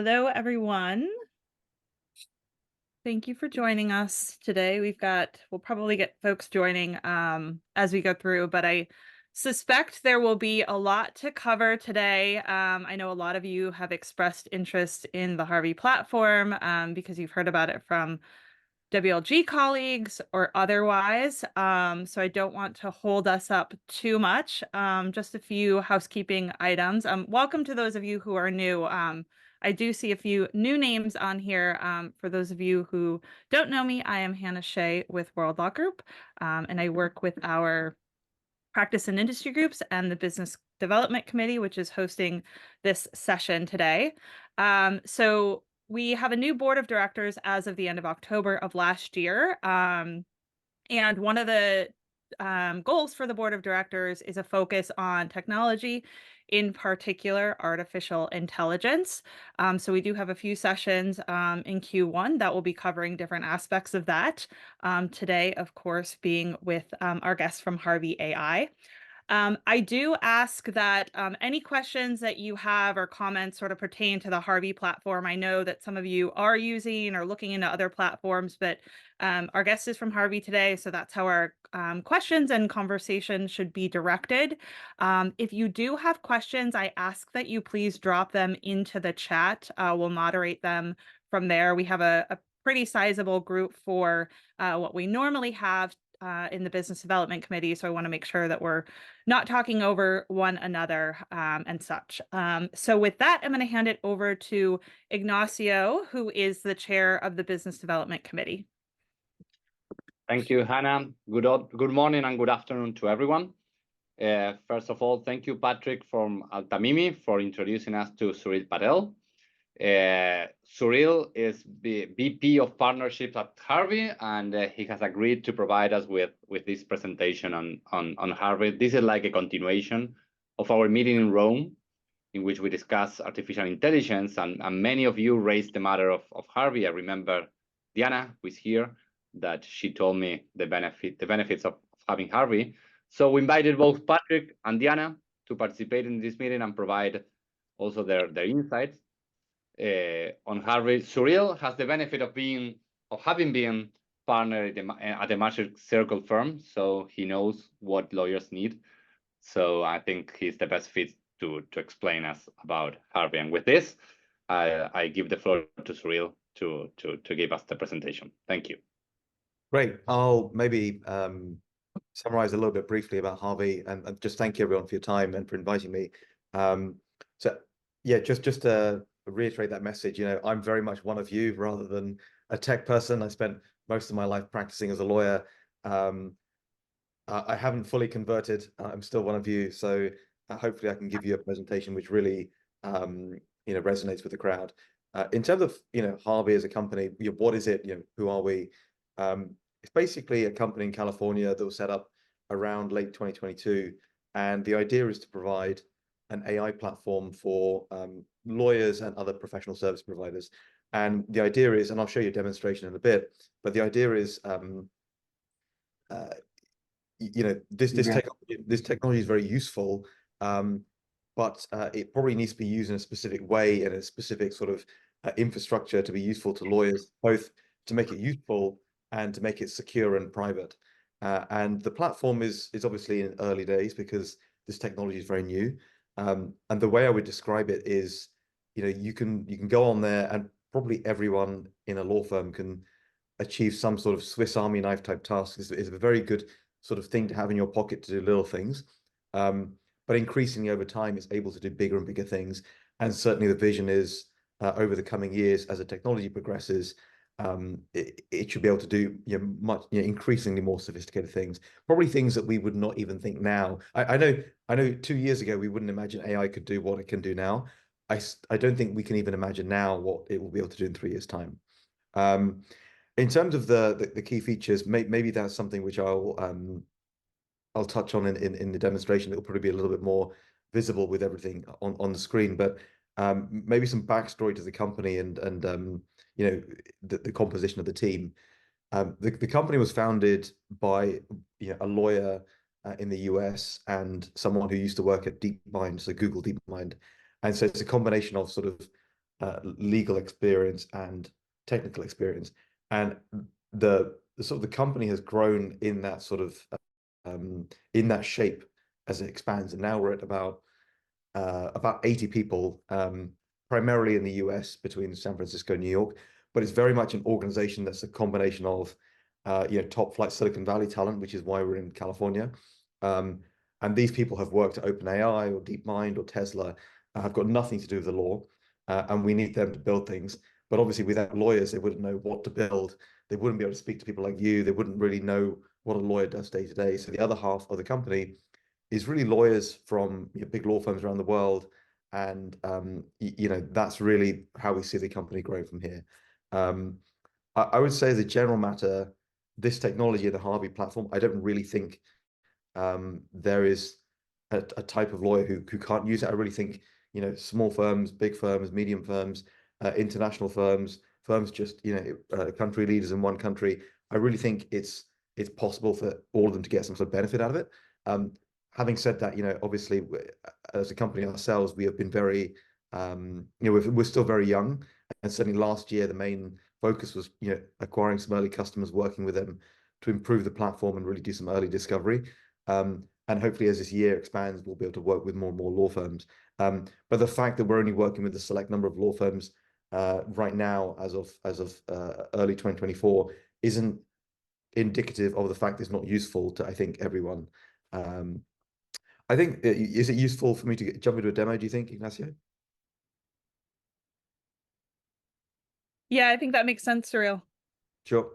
Hello, everyone. Thank you for joining us today. We'll probably get folks joining as we go through, but I suspect there will be a lot to cover today. I know a lot of you have expressed interest in the Harvey platform because you've heard about it from WLG colleagues or otherwise. So I don't want to hold us up too much. Just a few housekeeping items. Welcome to those of you who are new. I do see a few new names on here. For those of you who don't know me, I am Hannah Shea with World Law Group, and I work with our practice and industry groups and the Business Development Committee, which is hosting this session today. So we have a new board of directors as of the end of October of last year. And one of the goals for the board of directors is a focus on technology, in particular, artificial intelligence. So we do have a few sessions in Q1 that will be covering different aspects of that. Today, of course, being with our guests from Harvey AI. I do ask that any questions that you have or comments sort of pertain to the Harvey platform. I know that some of you are using or looking into other platforms, but our guest is from Harvey today, so that's how our questions and conversation should be directed. If you do have questions, I ask that you please drop them into the chat. We'll moderate them from there. We have a pretty sizable group for what we normally have in the Business Development Committee, so I want to make sure that we're not talking over one another and such. So with that, I'm going to hand it over to Ignacio, who is the chair of the Business Development Committee. Thank you, Hannah. Good morning and good afternoon to everyone. First of all, thank you, Patrick from Altamimi, for introducing us to Suril Patel. Suril is the VP of Partnerships at Harvey, and he has agreed to provide us with this presentation on Harvey. This is like a continuation of our meeting in Rome, in which we discussed artificial intelligence, and many of you raised the matter of Harvey. I remember Diana, who is here, that she told me the benefits of having Harvey. So we invited both Patrick and Diana to participate in this meeting and provide also their insights on Harvey. Suril has the benefit of having been partner at a Magic Circle firm, so he knows what lawyers need. So I think he's the best fit to explain us about Harvey. And with this, I give the floor to Suril to give us the presentation. Thank you. Great. I'll maybe summarize a little bit briefly about Harvey, and just thank you everyone for your time and for inviting me. So yeah, just to reiterate that message, I'm very much one of you rather than a tech person. I spent most of my life practicing as a lawyer. I haven't fully converted. I'm still one of you. So hopefully I can give you a presentation which really resonates with the crowd. In terms of Harvey as a company, what is it? Who are we? It's basically a company in California that was set up around late 2022, and the idea is to provide an AI platform for lawyers and other professional service providers. And the idea is, and I'll show you a demonstration in a bit, but the idea is, this technology is very useful, but it probably needs to be used in a specific way, in a specific sort of infrastructure to be useful to lawyers, both to make it useful and to make it secure and private. And the platform is obviously in early days because this technology is very new. And the way I would describe it is, you can go on there and probably everyone in a law firm can achieve some sort of Swiss Army knife type task. It's a very good sort of thing to have in your pocket to do little things. But increasingly over time, it's able to do bigger and bigger things. And certainly the vision is over the coming years, as the technology progresses, it should be able to do increasingly more sophisticated things, probably things that we would not even think now. I know 2 years ago we wouldn't imagine AI could do what it can do now. I don't think we can even imagine now what it will be able to do in 3 years' time. In terms of the key features, maybe that's something which I'll touch on in the demonstration. It'll probably be a little bit more visible with everything on the screen, but maybe some backstory to the company and the composition of the team. The company was founded by a lawyer in the US and someone who used to work at DeepMind, so Google DeepMind. And so it's a combination of sort of legal experience and technical experience. And the sort of the company has grown in that sort of in that shape as it expands. And now we're at about 80 people, primarily in the US between San Francisco and New York. But it's very much an organization that's a combination of top flight Silicon Valley talent, which is why we're in California. And these people have worked at OpenAI or DeepMind or Tesla, have got nothing to do with the law, and we need them to build things. But obviously, without lawyers, they wouldn't know what to build. They wouldn't be able to speak to people like you. They wouldn't really know what a lawyer does day to day. So the other half of the company is really lawyers from big law firms around the world, and that's really how we see the company grow from here. I would say, as a general matter, this technology, the Harvey platform, I don't really think there is a type of lawyer who can't use it. I really think small firms, big firms, medium firms, international firms, just country leaders in one country. I really think it's possible for all of them to get some sort of benefit out of it. Having said that, obviously, as a company ourselves, we have been very, we're still very young, and certainly last year the main focus was acquiring some early customers, working with them to improve the platform and really do some early discovery. And hopefully, as this year expands, we'll be able to work with more and more law firms. But the fact that we're only working with a select number of law firms right now, as of early 2024, isn't indicative of the fact it's not useful to, I think, everyone. I think, is it useful for me to jump into a demo, do you think, Ignacio? Yeah, I think that makes sense, Surreal. Sure.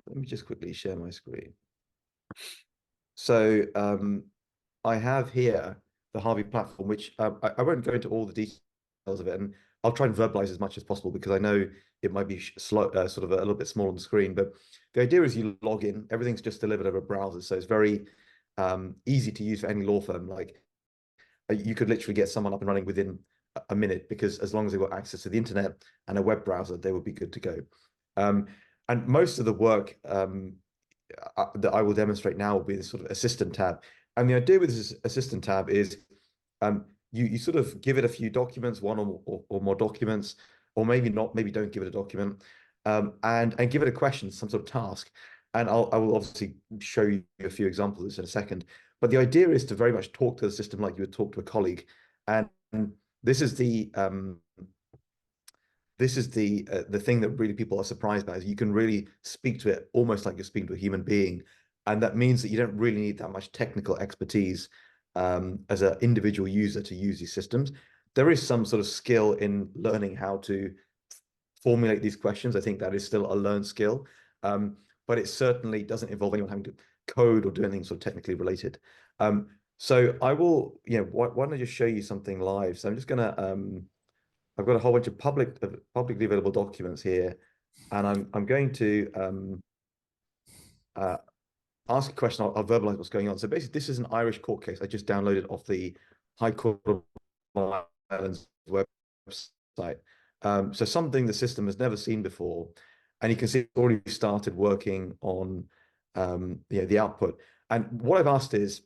Let me just quickly share my screen. So I have here the Harvey platform, which I won't go into all the details of it, and I'll try and verbalize as much as possible because I know it might be slow, sort of a little bit small on the screen. But the idea is you log in, everything's just delivered over a browser, so it's very easy to use for any law firm. Like you could literally get someone up and running within a minute, because as long as they've got access to the internet and a web browser, they would be good to go. And most of the work that I will demonstrate now will be this sort of assistant tab. And the idea with this assistant tab is you sort of give it a few documents, one or more documents, or maybe not, maybe don't give it a document, and give it a question, some sort of task. And I will obviously show you a few examples in a second. But the idea is to very much talk to the system like you would talk to a colleague. And this is the thing that really people are surprised by, is you can really speak to it almost like you're speaking to a human being. And that means that you don't really need that much technical expertise as an individual user to use these systems. There is some sort of skill in learning how to formulate these questions. I think that is still a learned skill, but it certainly doesn't involve anyone having to code or do anything sort of technically related. So I will, why don't I just show you something live? So I'm just gonna, I've got a whole bunch of publicly available documents here, and I'm going to ask a question. I'll verbalize what's going on. So basically, this is an Irish court case I just downloaded off the High Court of Ireland's website. So something the system has never seen before, and you can see it's already started working on the output. And what I've asked is,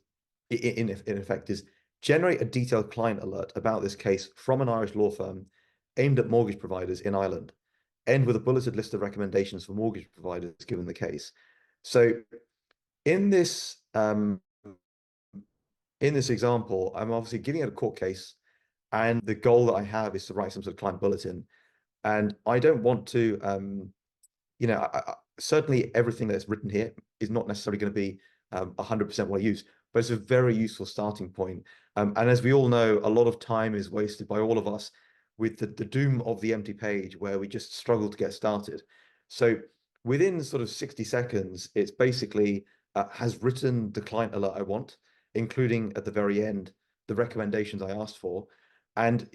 in effect, is generate a detailed client alert about this case from an Irish law firm aimed at mortgage providers in Ireland, end with a bulleted list of recommendations for mortgage providers given the case. So in this example, I'm obviously giving it a court case, and the goal that I have is to write some sort of client bulletin. And I don't want to, certainly everything that's written here is not necessarily going to be 100% what I use, but it's a very useful starting point. And as we all know, a lot of time is wasted by all of us with the doom of the empty page, where we just struggle to get started. So within sort of 60 seconds, it's basically has written the client alert I want, including at the very end, the recommendations I asked for. And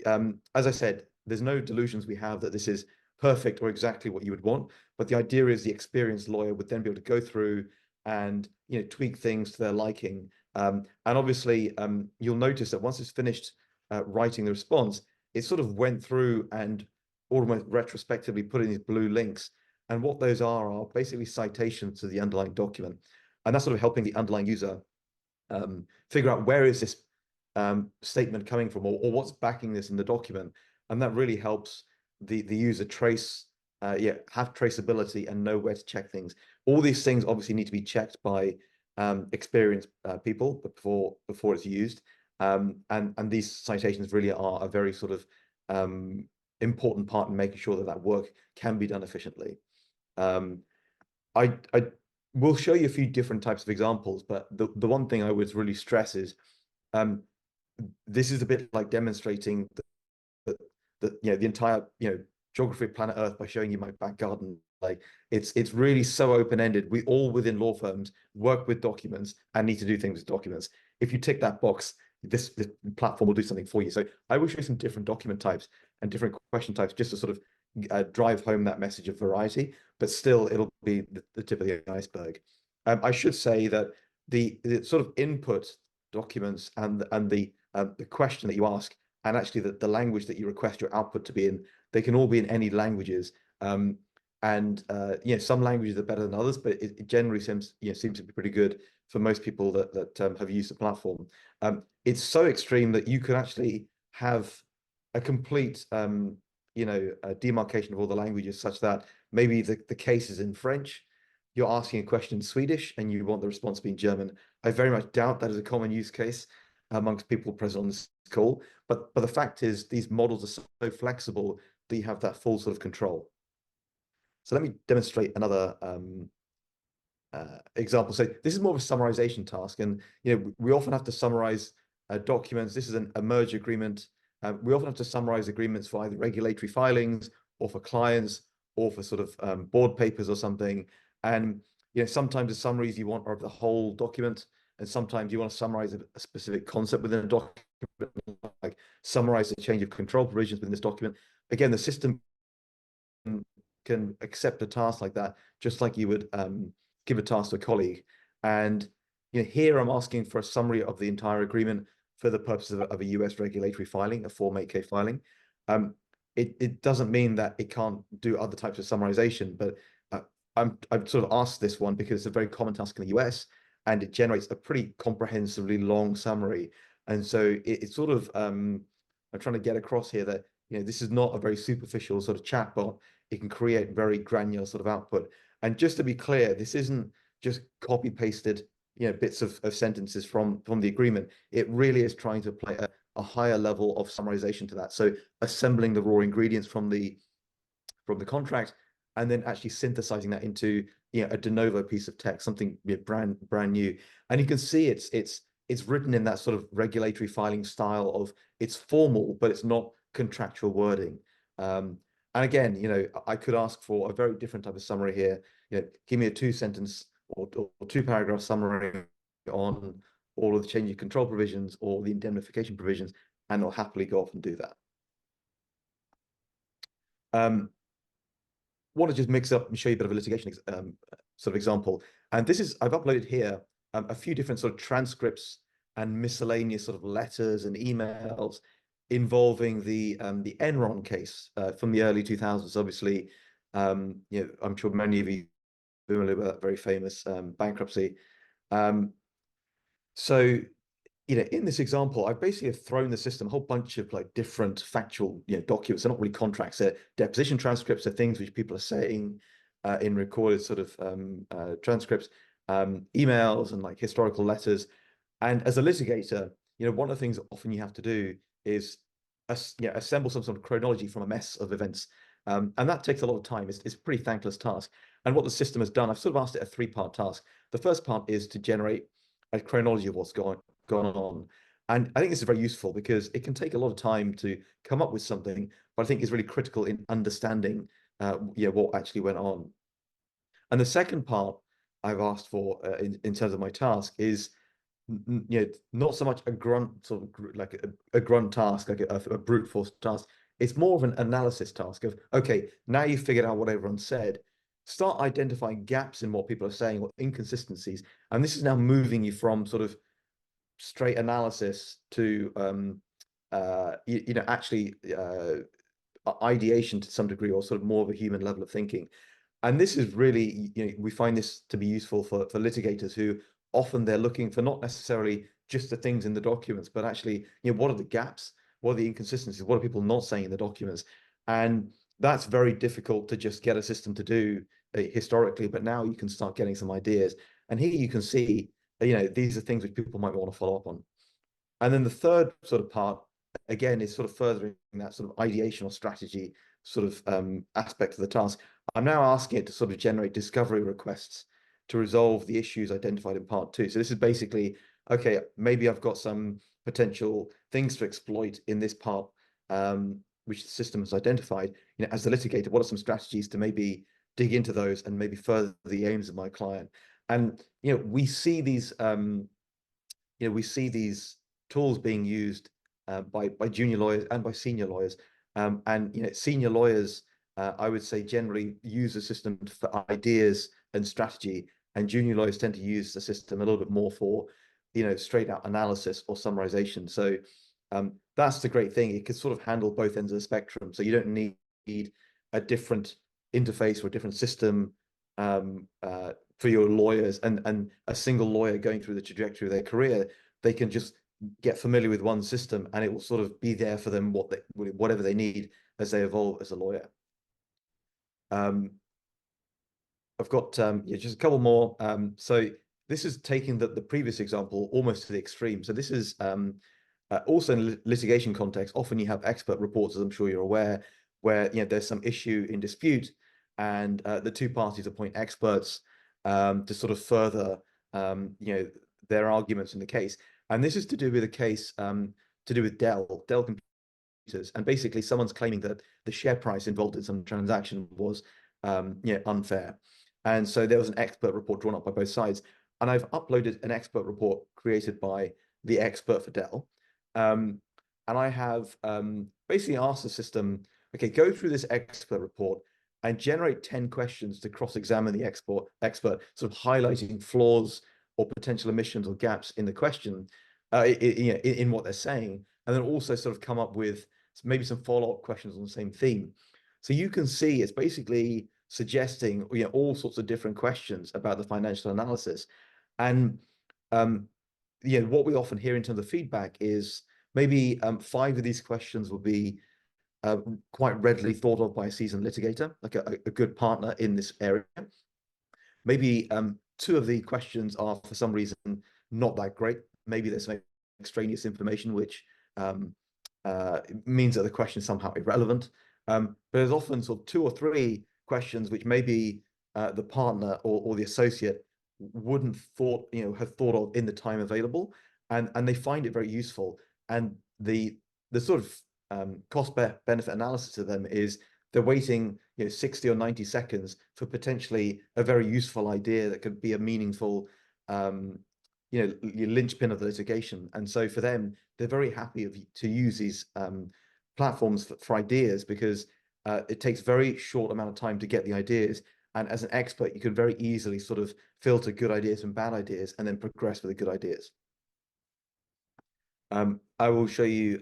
as I said, there's no delusions we have that this is perfect or exactly what you would want. But the idea is the experienced lawyer would then be able to go through and tweak things to their liking. And obviously, you'll notice that once it's finished writing the response, it sort of went through and almost retrospectively put in these blue links. And what those are basically citations to the underlying document. And that's sort of helping the underlying user figure out where is this statement coming from, or what's backing this in the document. And that really helps the user have traceability and know where to check things. All these things obviously need to be checked by experienced people before it's used. And these citations really are a very sort of important part in making sure that that work can be done efficiently. I will show you a few different types of examples, but the one thing I would really stress is this is a bit like demonstrating the entire geography of planet Earth by showing you my back garden. Like it's really so open-ended. We all within law firms work with documents and need to do things with documents. If you tick that box, this platform will do something for you. So I will show you some different document types and different question types just to sort of drive home that message of variety, but still it'll be the tip of the iceberg. I should say that the sort of input documents and the question that you ask, and actually the language that you request your output to be in, they can all be in any languages. Some languages are better than others, but it generally seems to be pretty good for most people that have used the platform. It's so extreme that you could actually have a complete a demarcation of all the languages, such that maybe the case is in French, you're asking a question in Swedish, and you want the response to be in German. I very much doubt that is a common use case amongst people present on this call, but the fact is these models are so flexible that you have that full sort of control. So let me demonstrate another example. So this is more of a summarization task, and we often have to summarize documents. This is a merge agreement. We often have to summarize agreements for either regulatory filings or for clients or for sort of board papers or something. And sometimes the summaries you want are of the whole document, and sometimes you want to summarize a specific concept within a document, like summarize the change of control provisions within this document. Again, the system can accept a task like that, just like you would give a task to a colleague. And here I'm asking for a summary of the entire agreement for the purposes of a US regulatory filing, a Form 8K filing. It doesn't mean that it can't do other types of summarization, but I've sort of asked this one because it's a very common task in the US, and it generates a pretty comprehensively long summary. And so it's sort of I'm trying to get across here that this is not a very superficial sort of chatbot. It can create very granular sort of output. And just to be clear, this isn't just copy pasted bits of sentences from the agreement. It really is trying to apply a higher level of summarization to that. So assembling the raw ingredients from the contract, and then actually synthesizing that into a de novo piece of text, something brand new. And you can see it's written in that sort of regulatory filing style of, it's formal, but it's not contractual wording. And again, I could ask for a very different type of summary here. Give me a 2-sentence or 2-paragraph summary on all of the change of control provisions or the indemnification provisions, and I'll happily go off and do that. Want to just mix up and show you a bit of a litigation sort of example. And this is, I've uploaded here a few different sort of transcripts and miscellaneous sort of letters and emails involving the Enron case from the early 2000s. Obviously, I'm sure many of you are familiar with that very famous bankruptcy. So in this example, I basically have thrown the system a whole bunch of like different factual documents. They're not really contracts, they're deposition transcripts, are things which people are saying in recorded sort of transcripts, emails and like historical letters. And as a litigator, one of the things often you have to do is assemble some sort of chronology from a mess of events. And that takes a lot of time. It's a pretty thankless task. And what the system has done, I've sort of asked it a 3-part task. The first part is to generate a chronology of what's gone on. And I think this is very useful because it can take a lot of time to come up with something, but I think is really critical in understanding what actually went on. And the second part I've asked for in terms of my task is not so much a grunt sort of like a grunt task, like a brute force task. It's more of an analysis task of, okay, now you've figured out what everyone said, start identifying gaps in what people are saying or inconsistencies. And this is now moving you from sort of straight analysis to actually ideation to some degree, or sort of more of a human level of thinking. And this is really, we find this to be useful for litigators who often they're looking for not necessarily just the things in the documents, but actually, what are the gaps? What are the inconsistencies? What are people not saying in the documents? And That's very difficult to just get a system to do historically, but now you can start getting some ideas. And here you can see, these are things which people might want to follow up on. And then the third sort of part, again, is sort of furthering that sort of ideation or strategy sort of aspect of the task. I'm now asking it to sort of generate discovery requests to resolve the issues identified in part 2. So this is basically, okay, maybe I've got some potential things to exploit in this part, which the system has identified. As the litigator, what are some strategies to maybe dig into those and maybe further the aims of my client? And we see these tools being used by junior lawyers and by senior lawyers. And senior lawyers, I would say, generally use the system for ideas and strategy, and junior lawyers tend to use the system a little bit more for, straight out analysis or summarization. So that's the great thing. It can sort of handle both ends of the spectrum. So you don't need a different interface or a different system for your lawyers, and a single lawyer going through the trajectory of their career. They can just get familiar with one system, and it will sort of be there for them whatever they need as they evolve as a lawyer. I've got just a couple more. So this is taking the previous example almost to the extreme. So this is also in litigation context. Often you have expert reports, as I'm sure you're aware, where there's some issue in dispute, and the two parties appoint experts to sort of further their arguments in the case. And this is to do with a case to do with Dell computers. And basically someone's claiming that the share price involved in some transaction was unfair. And so there was an expert report drawn up by both sides. And I've uploaded an expert report created by the expert for Dell. And I have basically asked the system, okay, go through this expert report and generate 10 questions to cross-examine the expert, sort of highlighting flaws or potential omissions or gaps in the question, in what they're saying, and then also sort of come up with maybe some follow-up questions on the same theme. So you can see it's basically suggesting all sorts of different questions about the financial analysis. And what we often hear in terms of feedback is maybe 5 of these questions will be quite readily thought of by a seasoned litigator, like a good partner in this area. Maybe 2 of the questions are for some reason not that great. Maybe there's some extraneous information which means that the question is somehow irrelevant. But there's often sort of 2 or 3 questions which maybe the partner or the associate wouldn't have thought of in the time available, and they find it very useful. And the sort of cost benefit analysis of them is they're waiting 60 or 90 seconds for potentially a very useful idea that could be a meaningful linchpin of the litigation. And so for them, they're very happy to use these platforms for ideas, because it takes very short amount of time to get the ideas. And as an expert, you can very easily sort of filter good ideas from bad ideas and then progress with the good ideas. I will show you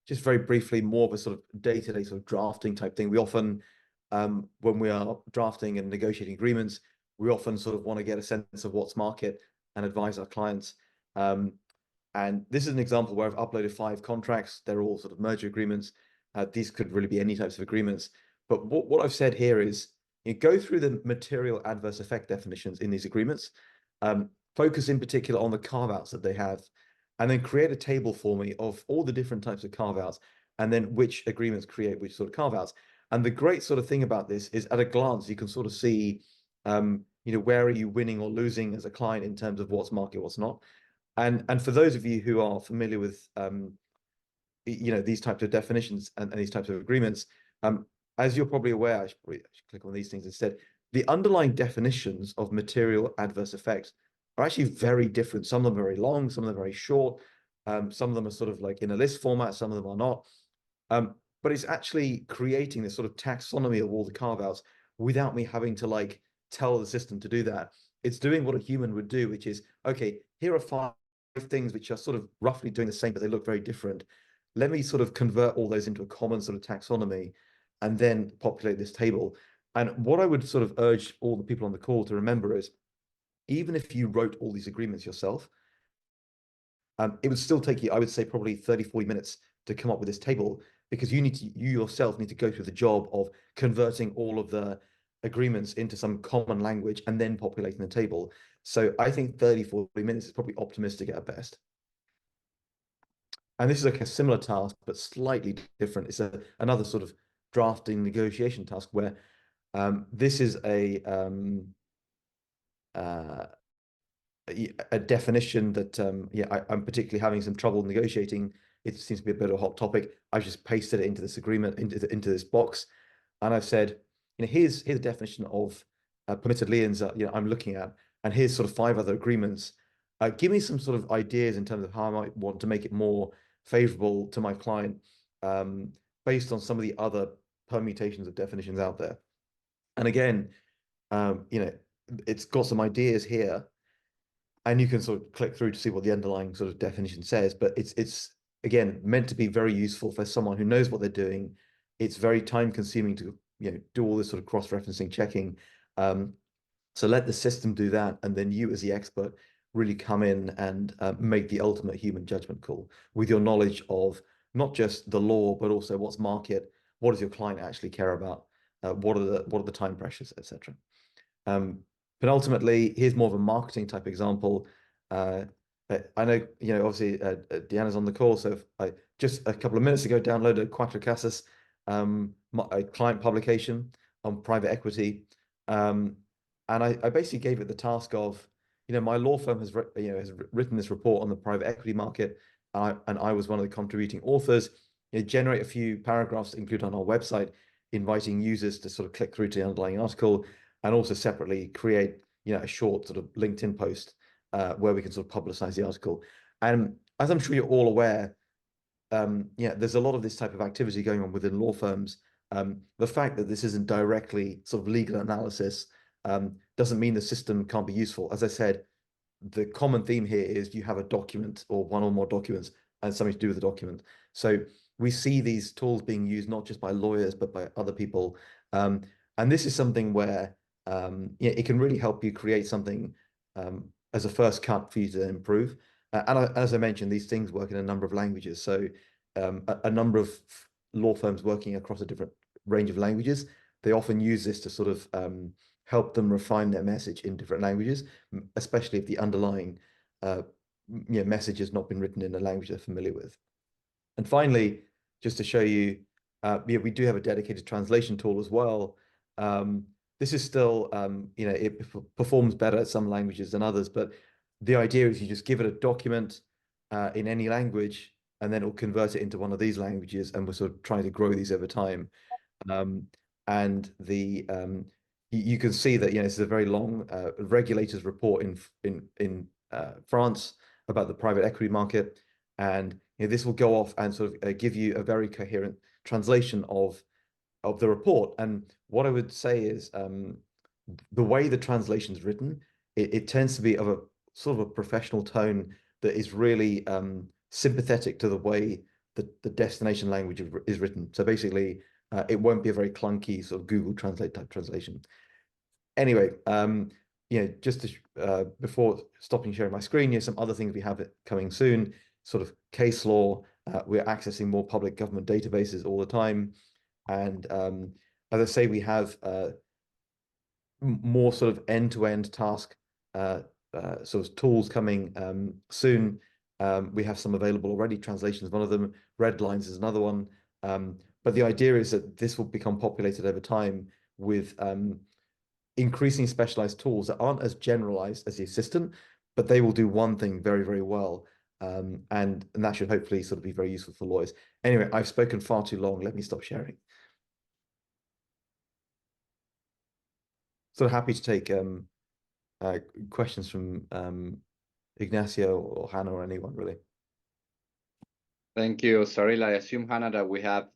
just very briefly more of a sort of day-to-day sort of drafting type thing. We often, when we are drafting and negotiating agreements, we often sort of want to get a sense of what's market and advise our clients. And this is an example where I've uploaded 5 contracts. They're all sort of merger agreements. These could really be any types of agreements. But what I've said here is, you go through the material adverse effect definitions in these agreements, focus in particular on the carve-outs that they have, and then create a table for me of all the different types of carve-outs, and then which agreements create which sort of carve-outs. And the great sort of thing about this is, at a glance, you can sort of see, where are you winning or losing as a client in terms of what's market, what's not. And for those of you who are familiar with, these types of definitions and these types of agreements, as you're probably aware, I should click on these things instead. The underlying definitions of material adverse effects are actually very different. Some of them are very long, some of them are very short. Some of them are sort of like in a list format, some of them are not. But it's actually creating this sort of taxonomy of all the carve-outs without me having to tell the system to do that. It's doing what a human would do, which is, okay, here are 5 things which are sort of roughly doing the same, but they look very different. Let me sort of convert all those into a common sort of taxonomy and then populate this table. And what I would sort of urge all the people on the call to remember is, even if you wrote all these agreements yourself, it would still take you, I would say, probably 30, 40 minutes to come up with this table. because you yourself need to go through the job of converting all of the agreements into some common language and then populating the table. So I think 30, 40 minutes is probably optimistic at best. And this is like a similar task, but slightly different. It's another sort of drafting negotiation task where this is a definition that I'm particularly having some trouble negotiating. It seems to be a bit of a hot topic. I just pasted it into this agreement, into this box, and I've said, here's a definition of permitted liens that I'm looking at, and here's sort of 5 other agreements. Give me some sort of ideas in terms of how I might want to make it more favorable to my client, based on some of the other permutations of definitions out there. And again, it's got some ideas here, and you can sort of click through to see what the underlying sort of definition says. But it's again meant to be very useful for someone who knows what they're doing. It's very time consuming to do all this sort of cross-referencing checking. So let the system do that, and then you as the expert really come in and make the ultimate human judgment call with your knowledge of not just the law, but also what's market, what does your client actually care about, what are the time pressures, etc. But ultimately, here's more of a marketing type example. I know, obviously Deanna's on the call, so I just a couple of minutes ago downloaded Quattro Casas, a client publication on private equity, and I basically gave it the task of, my law firm has written this report on the private equity market, and I was one of the contributing authors. Generate a few paragraphs to include on our website, inviting users to sort of click through to the underlying article, and also separately create a short sort of LinkedIn post where we can sort of publicize the article. And as I'm sure you're all aware, there's a lot of this type of activity going on within law firms. The fact that this isn't directly sort of legal analysis doesn't mean the system can't be useful. As I said, the common theme here is you have a document or one or more documents and something to do with the document. So we see these tools being used not just by lawyers, but by other people. And this is something where it can really help you create something as a first cut for you to improve. And as I mentioned, these things work in a number of languages. So a number of law firms working across a different range of languages, they often use this to sort of help them refine their message in different languages, especially if the underlying message has not been written in a language they're familiar with. And finally, just to show you, we do have a dedicated translation tool as well. This is still, it performs better at some languages than others, but the idea is you just give it a document in any language, and then it'll convert it into one of these languages, and we're sort of trying to grow these over time. And you can see that this is a very long regulators report in France about the private equity market, and this will go off and sort of give you a very coherent translation of the report. And what I would say is the way the translation is written, it tends to be of a sort of a professional tone that is really sympathetic to the way the destination language is written. So basically, it won't be a very clunky sort of Google Translate type translation. Anyway, just to, before stopping sharing my screen, some other things we have coming soon, sort of case law. We're accessing more public government databases all the time. And as I say, we have more sort of end-to-end task sort of tools coming soon. We have some available already. Translation is one of them. Red lines is another one. But the idea is that this will become populated over time with increasingly specialized tools that aren't as generalized as the assistant, but they will do one thing very, very well. And that should hopefully sort of be very useful for lawyers. Anyway, I've spoken far too long. Let me stop sharing. So happy to take questions from Ignacio or Hannah or anyone, really. Thank you, Cyril. I assume, Hannah, that we have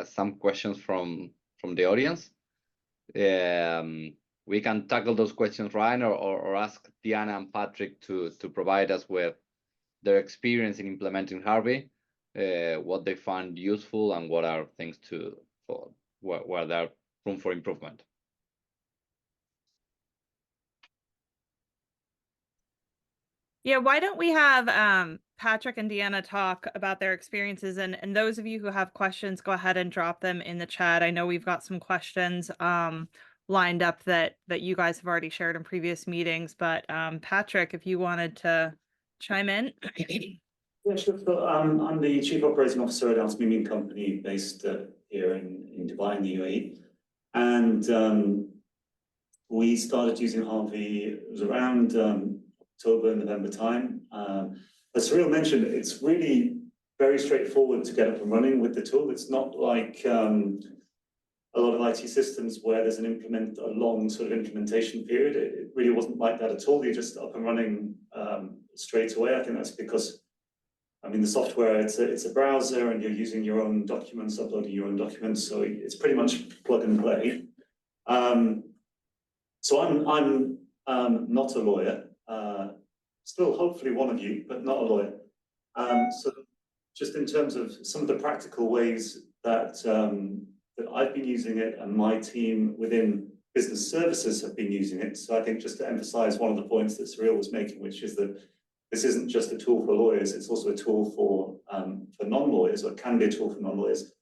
some questions from the audience. We can tackle those questions, Ryan, or ask Diana and Patrick to provide us with their experience in implementing Harvey, what they find useful, and what are things where there room for improvement. Yeah, why don't we have Patrick and Deanna talk about their experiences, and those of you who have questions, go ahead and drop them in the chat. I know we've got some questions lined up that you guys have already shared in previous meetings, but Patrick, if you wanted to chime in. Yeah, sure. So, I'm the Chief Operating Officer at Al Tamimi Company based here in Dubai in the UAE. And we started using Harvey, it was around October, November time. As Cyril mentioned, it's really very straightforward to get up and running with the tool. It's not like a lot of IT systems where there's a long sort of implementation period. It really wasn't like that at all. You're just up and running straight away. I think that's because, I mean, the software, it's a browser and you're using your own documents, uploading your own documents. So it's pretty much plug and play. So I'm not a lawyer, still hopefully one of you, but not a lawyer. So just in terms of some of the practical ways that I've been using it and my team within business services have been using it. So I think just to emphasize one of the points that Cyril was making, which is that this isn't just a tool for lawyers, it's also a tool for non-lawyers, or it can be a tool for non-lawyers.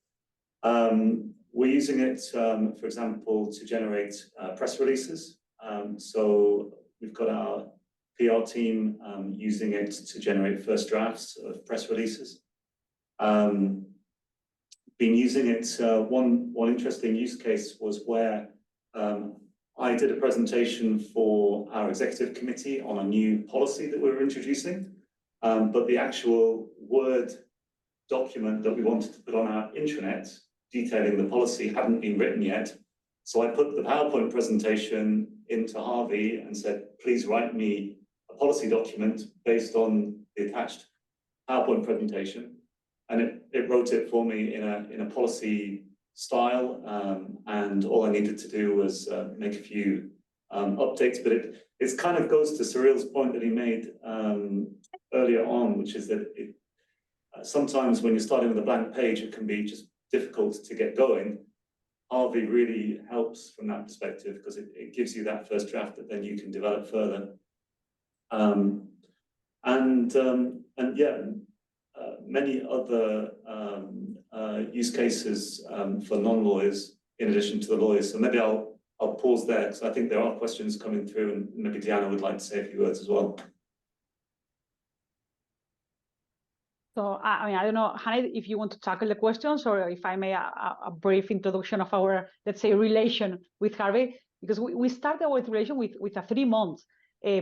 We're using it, for example, to generate press releases. So we've got our PR team using it to generate first drafts of press releases. Been using it, one interesting use case was where I did a presentation for our executive committee on a new policy that we were introducing, but the actual Word document that we wanted to put on our intranet detailing the policy hadn't been written yet. So I put the PowerPoint presentation into Harvey and said, please write me a policy document based on the attached PowerPoint presentation. And it wrote it for me in a policy style, and all I needed to do was make a few updates. But it kind of goes to Cyril's point that he made earlier on, which is that sometimes when you're starting with a blank page, it can be just difficult to get going. Harvey really helps from that perspective because it gives you that first draft that then you can develop further. And yeah, many other use cases for non-lawyers in addition to the lawyers. So maybe I'll pause there because I think there are questions coming through, and maybe Deanna would like to say a few words as well. So, I mean, I don't know, Hannah, if you want to tackle the questions, or if I may, a brief introduction of our, let's say, relation with Harvey, because we started our relation with a 3-month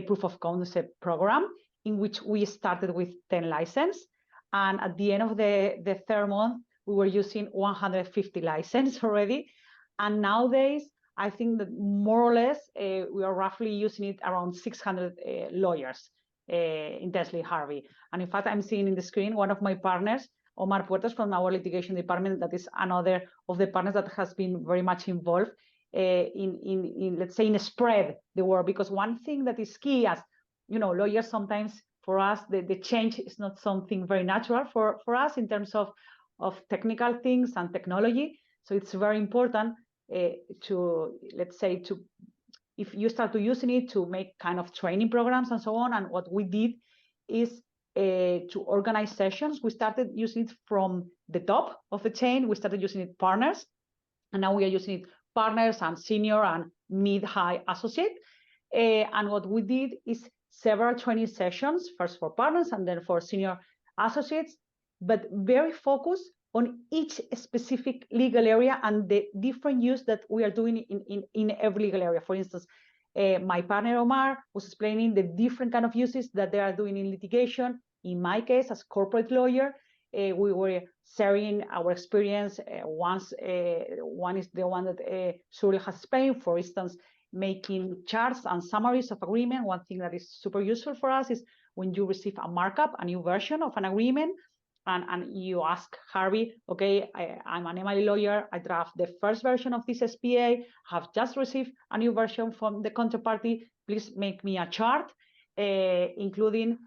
proof of concept program in which we started with 10 licenses. And at the end of the 3rd month, we were using 150 licenses already. And nowadays, I think that more or less, we are roughly using it around 600 lawyers. Intensely Harvey. And in fact, I'm seeing in the screen one of my partners, Omar Puertas from our litigation department, that is another of the partners that has been very much involved in let's say, in spread the word. Because one thing that is key, as you know, lawyers sometimes, for us, the change is not something very natural for us in terms of technical things and technology. So it's very important to, let's say, if you start to using it, to make kind of training programs and so on. And what we did is to organize sessions. We started using it from the top of the chain. We started using it partners, and now we are using it partners and senior and mid-high associate. And what we did is several training sessions, first for partners and then for senior associates, but very focused on each specific legal area and the different use that we are doing in every legal area. For instance, my partner Omar was explaining the different kind of uses that they are doing in litigation. In my case, as corporate lawyer, we were sharing our experience. One is the one that Cyril has explained, for instance, making charts and summaries of agreement. One thing that is super useful for us is when you receive a markup, a new version of an agreement, and you ask Harvey, okay, I'm an MLA lawyer, I draft the first version of this SPA, have just received a new version from the counterparty, please make me a chart, including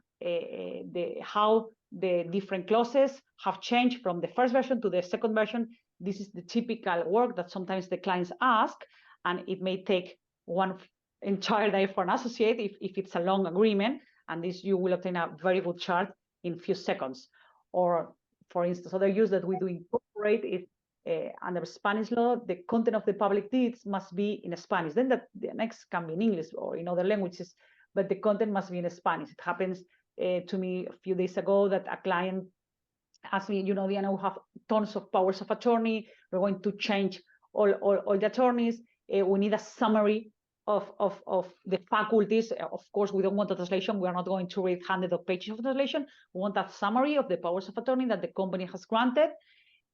how the different clauses have changed from the first version to the second version. This is the typical work that sometimes the clients ask, and it may take one entire day for an associate if it's a long agreement, and this you will obtain a very good chart in few seconds. Or for instance, other use that we do incorporate is under Spanish law, the content of the public deeds must be in Spanish. Then the next can be in English or in other languages, but the content must be in Spanish. It happens to me a few days ago that a client asked me, Diana, we have tons of powers of attorney. We're going to change all the attorneys. We need a summary of the faculties. Of course, we don't want a translation. We are not going to read hundreds of pages of translation. We want a summary of the powers of attorney that the company has granted,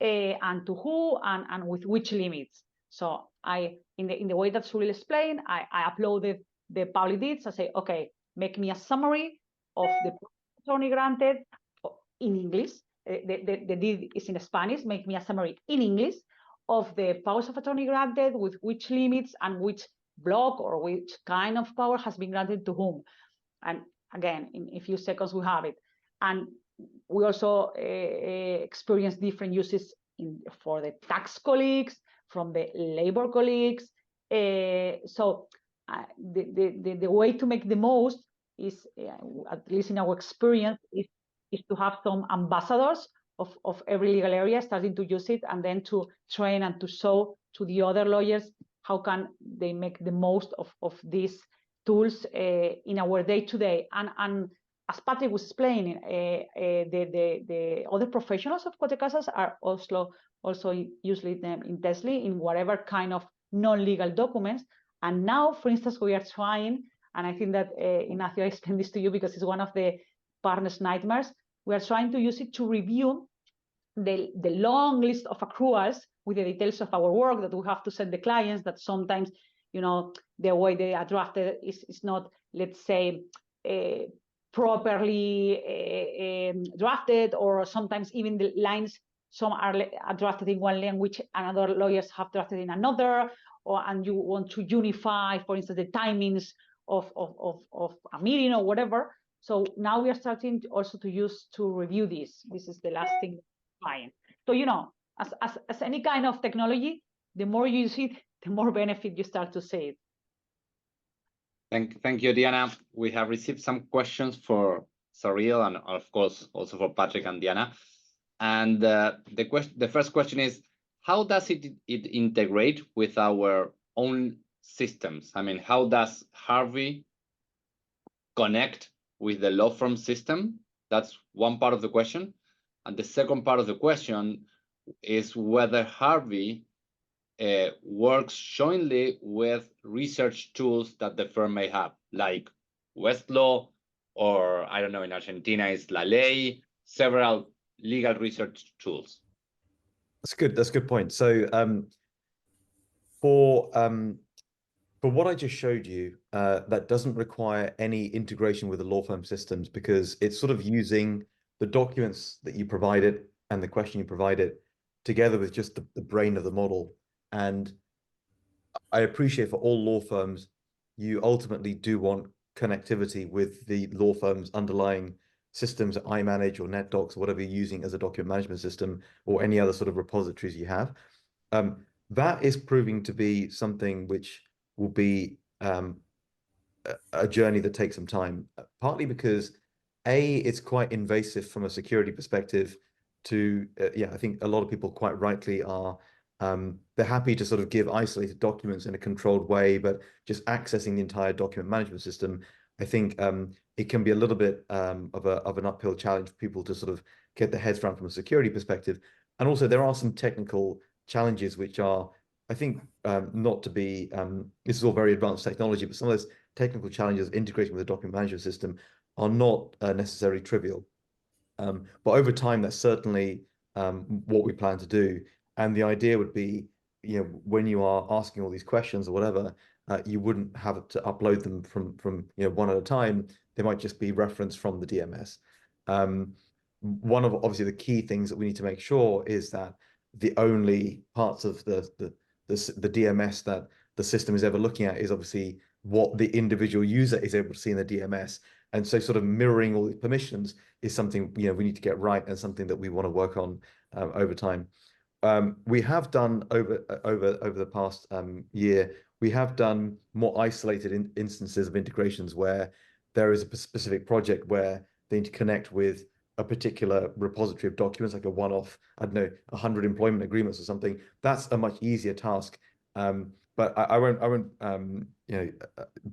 and to who and with which limits. So in the way that Cyril explained, I uploaded the public deeds. I say, okay, make me a summary of the attorney granted in English. The deed is in Spanish. Make me a summary in English of the powers of attorney granted, with which limits and which block or which kind of power has been granted to whom. And again, in a few seconds we have it. And we also experience different uses for the tax colleagues, from the labor colleagues. So the way to make the most is, at least in our experience, is to have some ambassadors of every legal area starting to use it, and then to train and to show to the other lawyers how can they make the most of these tools in our day-to-day. And as Patrick was explaining, the other professionals of Cote Casas are also using them intensely in whatever kind of non-legal documents. And now, for instance, we are trying, and I think that Ignacio, I explained this to you because it's one of the partners' nightmares. We are trying to use it to review the long list of accruals with the details of our work that we have to send the clients, that sometimes, the way they are drafted is not, let's say, properly drafted, or sometimes even the lines, some are drafted in one language and other lawyers have drafted in another, and you want to unify, for instance, the timings of a meeting or whatever. So now we are starting also to review this. This is the last thing client. So, as any kind of technology, the more you use it, the more benefit you start to see it. Thank you, Diana. We have received some questions for Cyril and of course also for Patrick and Diana. And the first question is, how does it integrate with our own systems? I mean, how does Harvey connect with the law firm system? That's one part of the question. And the second part of the question is whether Harvey works jointly with research tools that the firm may have, like Westlaw, or I don't know, in Argentina is La Ley, several legal research tools. That's a good point. So for what I just showed you, that doesn't require any integration with the law firm systems, because it's sort of using the documents that you provided and the question you provided together with just the brain of the model. And I appreciate for all law firms, you ultimately do want connectivity with the law firm's underlying systems, iManage or NetDocs, or whatever you're using as a document management system, or any other sort of repositories you have. That is proving to be something which will be a journey that takes some time, partly because it's quite invasive from a security perspective to, I think a lot of people quite rightly are, they're happy to sort of give isolated documents in a controlled way, but just accessing the entire document management system, I think it can be a little bit of an uphill challenge for people to sort of get their heads around from a security perspective. And also there are some technical challenges which are, I think, not to be, this is all very advanced technology, but some of those technical challenges of integrating with the document management system are not necessarily trivial. But over time, that's certainly what we plan to do. And the idea would be, when you are asking all these questions or whatever, you wouldn't have to upload them from one at a time. They might just be referenced from the DMS. One of obviously the key things that we need to make sure is that the only parts of the DMS that the system is ever looking at is obviously what the individual user is able to see in the DMS. And so sort of mirroring all the permissions is something we need to get right, and something that we want to work on over time. We have done over the past year, we have done more isolated instances of integrations where there is a specific project where they need to connect with a particular repository of documents, like a one-off, I don't know, 100 employment agreements or something, that's a much easier task. But I won't you know,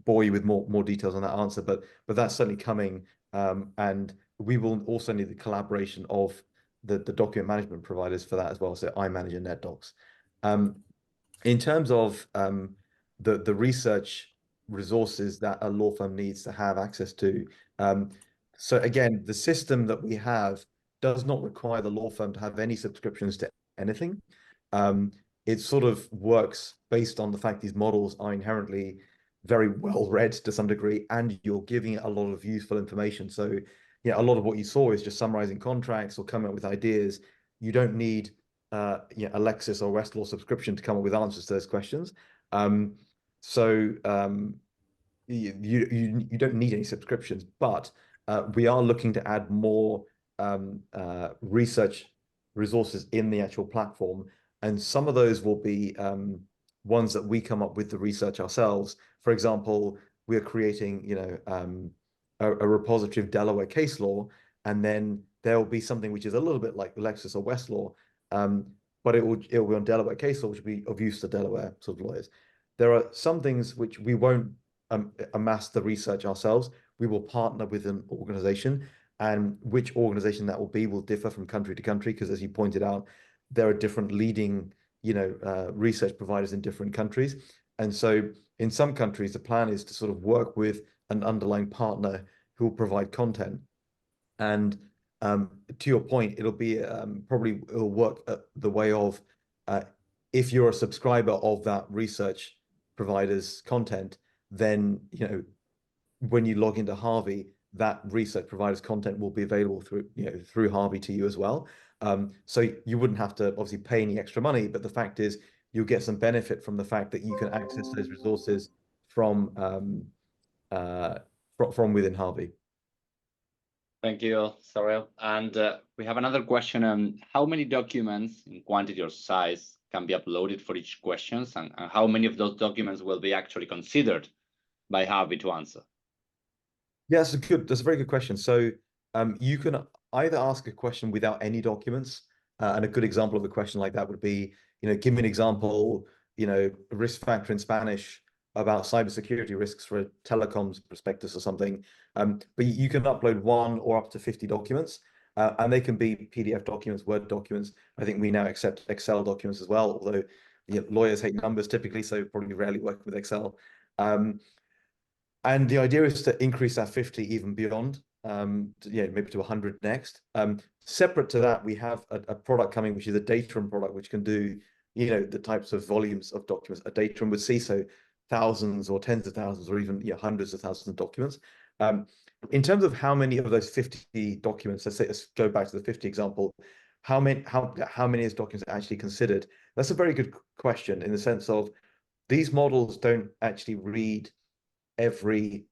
bore you with more details on that answer. But that's certainly coming, and we will also need the collaboration of the document management providers for that as well. So iManage and NetDocs. In terms of the research resources that a law firm needs to have access to, so again, the system that we have does not require the law firm to have any subscriptions to anything. It sort of works based on the fact these models are inherently very well read to some degree, and you're giving it a lot of useful information. So, yeah, a lot of what you saw is just summarizing contracts or coming up with ideas. You don't need yeah, a Lexis or Westlaw subscription to come up with answers to those questions. You don't need any subscriptions, but we are looking to add more research resources in the actual platform, and some of those will be ones that we come up with the research ourselves. For example, we are creating, you know, a repository of Delaware case law, and then there will be something which is a little bit like Lexis or Westlaw, but it will be on Delaware case law, which will be of use to Delaware sort of lawyers. There are some things which we won't amass the research ourselves. We will partner with an organization, and which organization that will be will differ from country to country, because as you pointed out, there are different leading, you know, research providers in different countries. And so in some countries, the plan is to sort of work with an underlying partner who will provide content. And to your point, it'll be probably it'll work the way of if you're a subscriber of that research provider's content, then, you know, when you log into Harvey, that research provider's content will be available through, you know, through Harvey to you as well. So you wouldn't have to obviously pay any extra money, but the fact is you'll get some benefit from the fact that you can access those resources from within Harvey. Thank you, Sorel. And we have another question on how many documents in quantity or size can be uploaded for each question, and how many of those documents will be actually considered by Harvey to answer? Yeah, that's a very good question. So you can either ask a question without any documents, and a good example of a question like that would be, you know, give me an example, you know, a risk factor in Spanish about cybersecurity risks for a telecoms prospectus or something. But you can upload 1 or up to 50 documents, and they can be PDF documents, Word documents. I think we now accept Excel documents as well, although, you know, lawyers hate numbers typically, so probably rarely work with Excel. And the idea is to increase that 50 even beyond, yeah, maybe to 100 next. Separate to that, we have a product coming, which is a data room product, which can do, you know, the types of volumes of documents a data room would see. So thousands or tens of thousands or even, yeah, hundreds of thousands of documents. In terms of how many of those 50 documents, let's go back to the 50 example, how many is documents actually considered? That's a very good question, in the sense of these models don't actually read every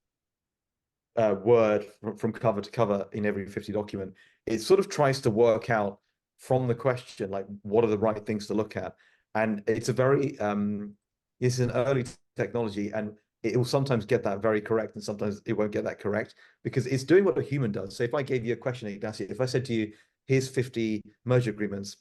word from cover to cover in every 50 document. It sort of tries to work out from the question, like, what are the right things to look at? And it's a very, it's an early technology, and it will sometimes get that very correct, and sometimes it won't get that correct, because it's doing what a human does. So if I gave you a question, Ignacio, if I said to you, here's 50 merger agreements,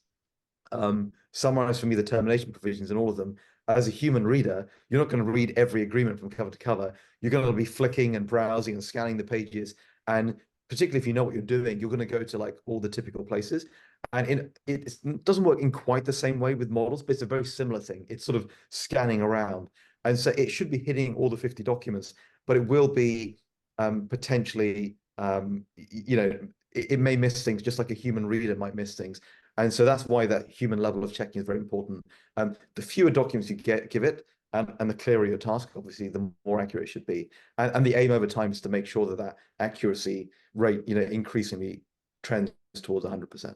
summarize for me the termination provisions in all of them, as a human reader, you're not going to read every agreement from cover to cover. You're going to be flicking and browsing and scanning the pages. And particularly if you know what you're doing, you're going to go to like all the typical places. And it doesn't work in quite the same way with models, but it's a very similar thing. It's sort of scanning around. And so it should be hitting all the 50 documents, but it will be potentially, you know, it may miss things, just like a human reader might miss things. And so that's why that human level of checking is very important. The fewer documents you give it, and the clearer your task, obviously, the more accurate it should be. And the aim over time is to make sure that that accuracy rate, you know, increasingly trends towards 100%.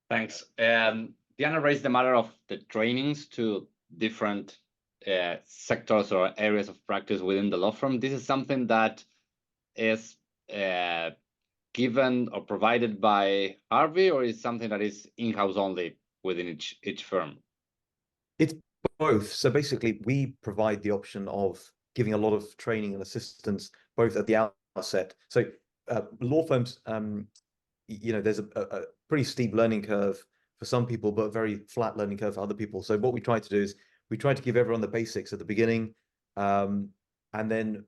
Thanks. Diana raised the matter of the trainings to different sectors or areas of practice within the law firm. This is something that is given or provided by Harvey, or is something that is in-house only within each firm? It's both. So basically, we provide the option of giving a lot of training and assistance both at the outset. So law firms, you know, there's a pretty steep learning curve for some people, but a very flat learning curve for other people. So what we try to do is we try to give everyone the basics at the beginning, and then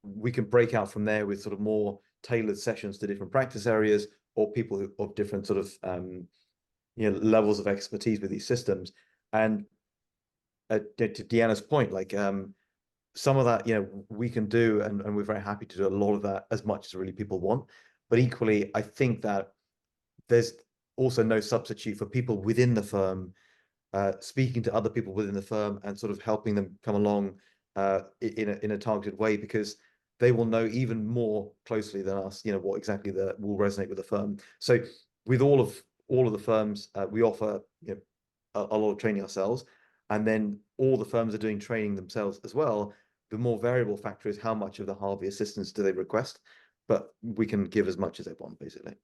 we can break out from there with sort of more tailored sessions to different practice areas or people who, of different sort of you know, levels of expertise with these systems. And to Deanna's point, like some of that, you know, we can do, and we're very happy to do a lot of that as much as really people want. But equally, I think that there's also no substitute for people within the firm speaking to other people within the firm and sort of helping them come along in a targeted way, because they will know even more closely than us, you know, what exactly will resonate with the firm. So with all of the firms, we offer, you know, a lot of training ourselves, and then all the firms are doing training themselves as well. The more variable factor is how much of the Harvey assistance do they request, but we can give as much as they want, basically.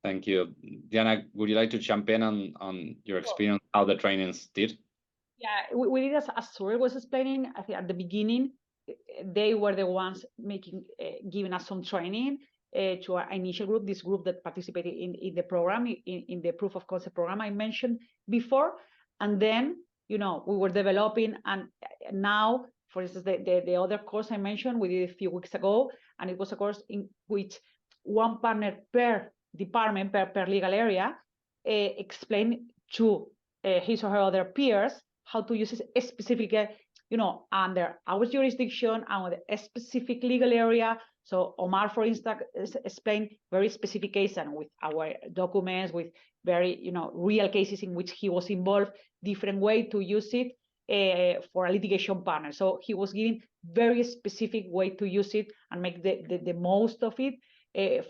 Thank you. Diana, would you like to jump in on your experience, how the trainings did? Yeah, we did as Surya was explaining. I think at the beginning, they were the ones giving us some training to our initial group, this group that participated in the program, in the proof of concept program I mentioned before. And then, you know, we were developing, and now, for instance, the other course I mentioned, we did a few weeks ago, and it was a course in which one partner per department, per legal area, explained to his or her other peers how to use a specific, you know, under our jurisdiction and a specific legal area. So Omar, for instance, explained very specific cases, and with our documents, with very, you know, real cases in which he was involved, different way to use it for a litigation partner. So he was giving very specific way to use it and make the most of it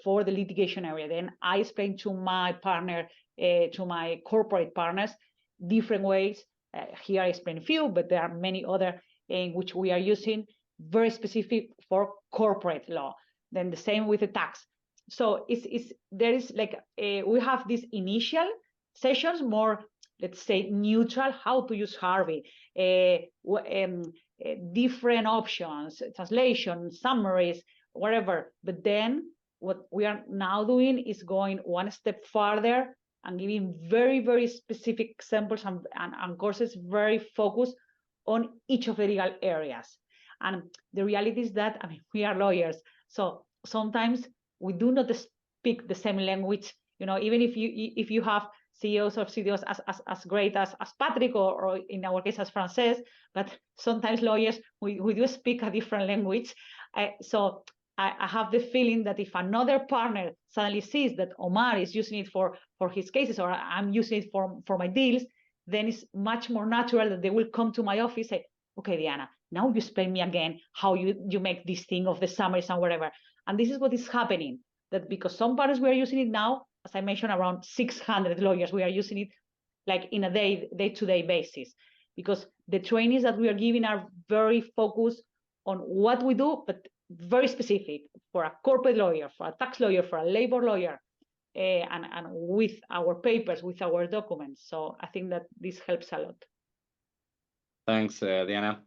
for the litigation area. Then I explained to my partner, to my corporate partners, different ways. Here I explain a few, but there are many other in which we are using very specific for corporate law. Then the same with the tax. So there is like we have these initial sessions, more, let's say, neutral, how to use Harvey, different options, translation, summaries, whatever. But then what we are now doing is going one step further and giving very, very specific examples and courses very focused on each of the legal areas. And the reality is that, I mean, we are lawyers, so sometimes we do not speak the same language. You know, even if you have CEOs or CDOs as great as Patrick, or in our case as Frances, but sometimes lawyers, we do speak a different language. So I have the feeling that if another partner suddenly sees that Omar is using it for his cases, or I'm using it for my deals, then it's much more natural that they will come to my office and say, okay, Diana, now you explain me again how you make this thing of the summaries and whatever. And this is what is happening, that because some partners we are using it now, as I mentioned, around 600 lawyers, we are using it like in a day-to-day basis, because the trainings that we are giving are very focused on what we do, but very specific for a corporate lawyer, for a tax lawyer, for a labor lawyer, and with our papers, with our documents. So I think that this helps a lot. Thanks, Diana.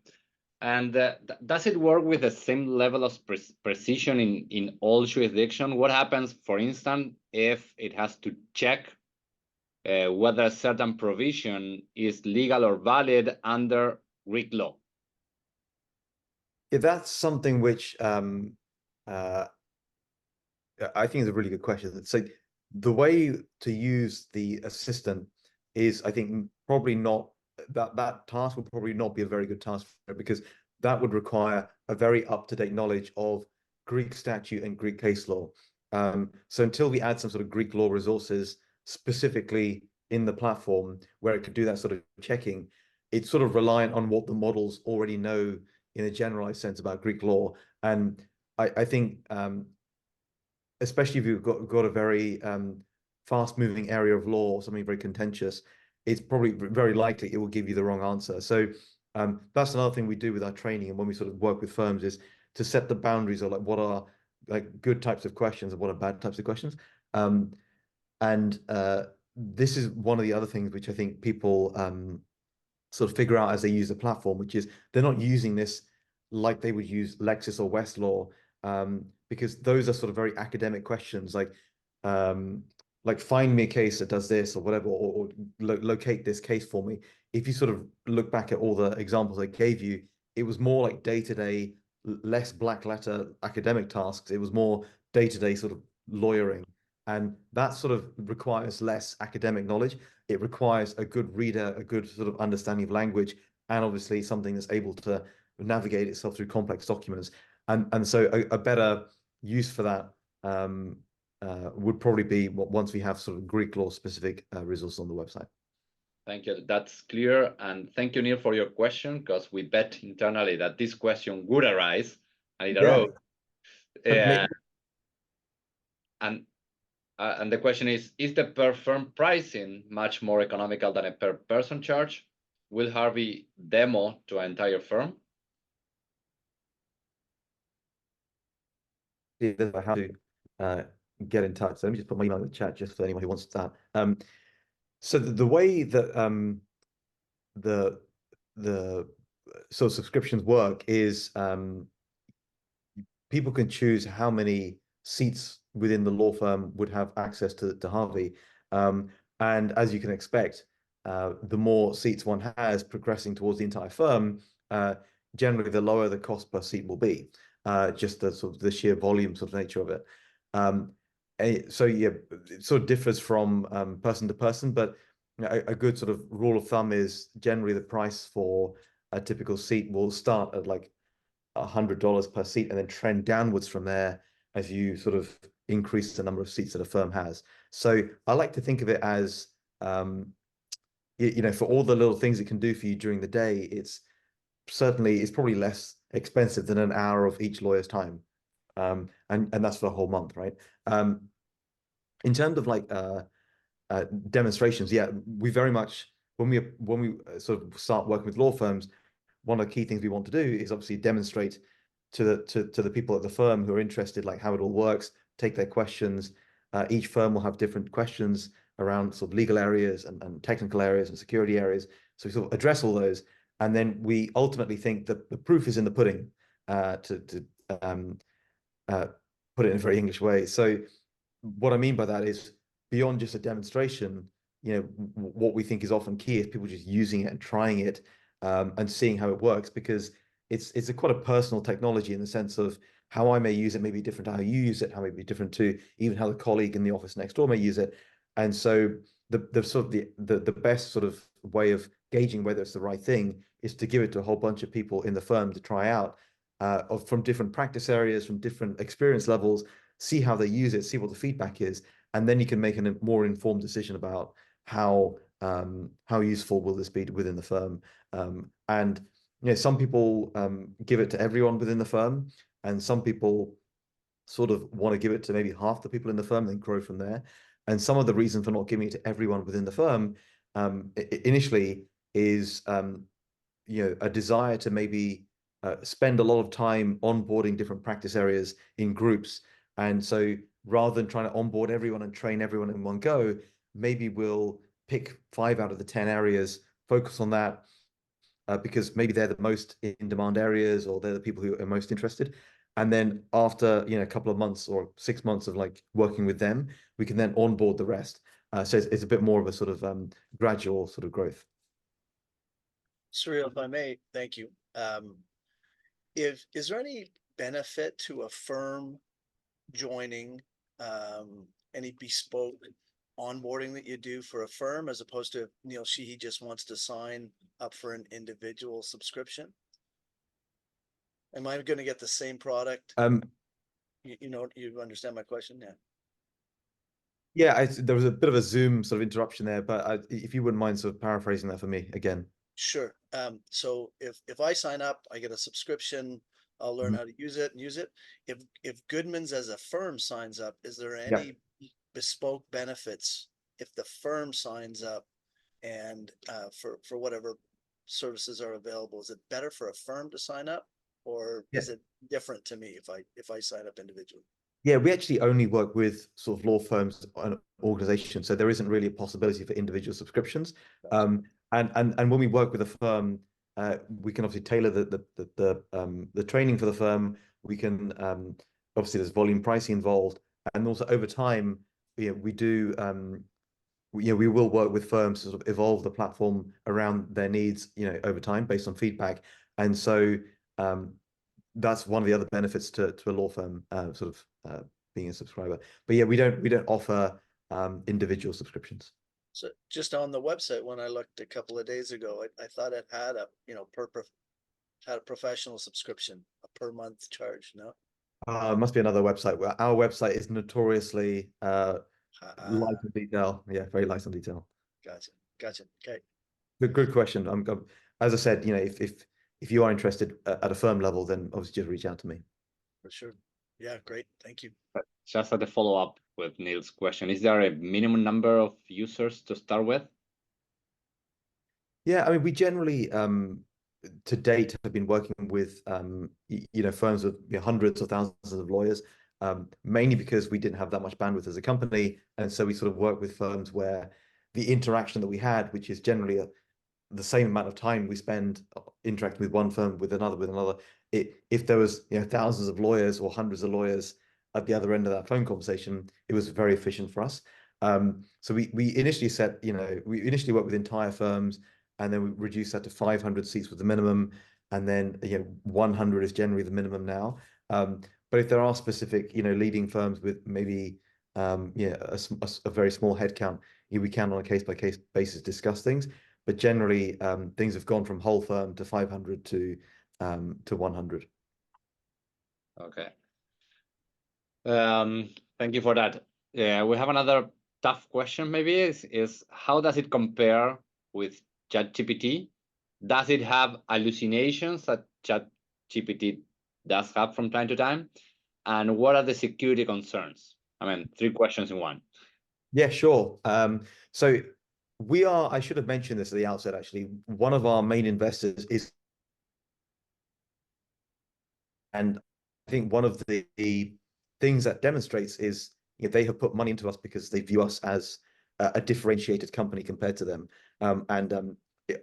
And does it work with the same level of precision in all jurisdictions? What happens, for instance, if it has to check whether a certain provision is legal or valid under Greek law? Yeah, that's something which I think is a really good question. So the way to use the assistant is, I think, probably not, that task would probably not be a very good task for it, because that would require a very up-to-date knowledge of Greek statute and Greek case law. So until we add some sort of Greek law resources specifically in the platform where it could do that sort of checking, it's sort of reliant on what the models already know in a generalized sense about Greek law. And I think especially if you've got a very fast-moving area of law or something very contentious, it's probably very likely it will give you the wrong answer. So that's another thing we do with our training, and when we sort of work with firms, is to set the boundaries of like what are like good types of questions and what are bad types of questions. And this is one of the other things which I think people sort of figure out as they use the platform, which is they're not using this like they would use Lexis or Westlaw because those are sort of very academic questions, like find me a case that does this or whatever, or locate this case for me. If you sort of look back at all the examples I gave you, it was more like day-to-day, less black letter academic tasks. It was more day-to-day sort of lawyering. And that sort of requires less academic knowledge. It requires a good reader, a good sort of understanding of language, and obviously something that's able to navigate itself through complex documents. And so a better use for that would probably be once we have sort of Greek law specific resources on the website. Thank you. That's clear. And thank you, Neil, for your question, because we bet internally that this question would arise, and it arose. And the question is the per firm pricing much more economical than a per person charge? Will Harvey demo to an entire firm? How to get in touch. So let me just put my email in the chat just for anyone who wants that. So the way that the sort of subscriptions work is people can choose how many seats within the law firm would have access to Harvey. And as you can expect, the more seats one has progressing towards the entire firm, generally the lower the cost per seat will be, just the sort of the sheer volume sort of nature of it. So yeah, it sort of differs from person to person, but a good sort of rule of thumb is generally the price for a typical seat will start at like $100 per seat and then trend downwards from there as you sort of increase the number of seats that a firm has. So I like to think of it as, for all the little things it can do for you during the day, it's probably less expensive than an hour of each lawyer's time. And that's for the whole month, right? In terms of like demonstrations, yeah, we very much, when we sort of start working with law firms, one of the key things we want to do is obviously demonstrate to the people at the firm who are interested, like how it all works, take their questions. Each firm will have different questions around sort of legal areas and technical areas and security areas. So we sort of address all those. And then we ultimately think that the proof is in the pudding, to put it in a very English way. So what I mean by that is beyond just a demonstration, what we think is often key is people just using it and trying it, and seeing how it works, because it's quite a personal technology in the sense of how I may use it may be different to how you use it, how it may be different to even how the colleague in the office next door may use it. And so the sort of the best sort of way of gauging whether it's the right thing is to give it to a whole bunch of people in the firm to try out, from different practice areas, from different experience levels, see how they use it, see what the feedback is, and then you can make a more informed decision about how useful will this be within the firm. And some people give it to everyone within the firm, and some people sort of want to give it to maybe half the people in the firm and then grow from there. And some of the reason for not giving it to everyone within the firm initially is a desire to maybe spend a lot of time onboarding different practice areas in groups. And so rather than trying to onboard everyone and train everyone in one go, maybe we'll pick 5 out of the 10 areas, focus on that, because maybe they're the most in demand areas, or they're the people who are most interested. And then after a couple of months or 6 months of like working with them, we can then onboard the rest. So it's a bit more of a sort of gradual sort of growth. Cyril, if I may, thank you. Is there any benefit to a firm joining, any bespoke onboarding that you do for a firm, as opposed to Neil Sheehy just wants to sign up for an individual subscription? Am I going to get the same product? You understand my question? Yeah, there was a bit of a Zoom sort of interruption there, but if you wouldn't mind sort of paraphrasing that for me again. Sure. So if I sign up, I get a subscription. I'll learn how to use it. If Goodman's as a firm signs up, is there any bespoke benefits if the firm signs up, and for whatever services are available? Is it better for a firm to sign up, or is it different to me if I sign up individually? Yeah, we actually only work with sort of law firms and organizations, so there isn't really a possibility for individual subscriptions. And when we work with a firm, we can obviously tailor the training for the firm. We can obviously there's volume pricing involved, and also over time, we do we will work with firms to sort of evolve the platform around their needs, over time based on feedback. And so that's one of the other benefits to a law firm being a subscriber. But yeah, we don't offer individual subscriptions. So just on the website, when I looked a couple of days ago, I thought it had a, had a professional subscription, a per month charge, no? It must be another website. Our website is notoriously light Ah, on detail. Yeah, very light on detail. gotcha. Okay, Good question. As I said, if you are interested at a firm level, then obviously just reach out to me. for sure. Yeah, great. Thank you. Just as a follow-up with Neil's question, is there a minimum number of users to start with? Yeah, I mean, we generally to date have been working with firms with hundreds of thousands of lawyers, mainly because we didn't have that much bandwidth as a company, and so we sort of work with firms where the interaction that we had, which is generally the same amount of time we spend interacting with one firm with another. If there was thousands of lawyers or hundreds of lawyers at the other end of that phone conversation, it was very efficient for us. So we initially worked with entire firms, and then we reduced that to 500 seats was the minimum, and then 100 is generally the minimum now. But if there are specific leading firms with maybe a very small headcount, we can on a case-by-case basis discuss things. But generally, things have gone from whole firm to 500 to 100. Okay. Thank you for that. Yeah, we have another tough question. Maybe is how does it compare with ChatGPT? Does it have hallucinations that ChatGPT does have from time to time? And what are the security concerns? I mean, 3 questions in one. Yeah, sure. So I should have mentioned this at the outset, actually. One of our main investors is, and I think one of the things that demonstrates is they have put money into us because they view us as a differentiated company compared to them.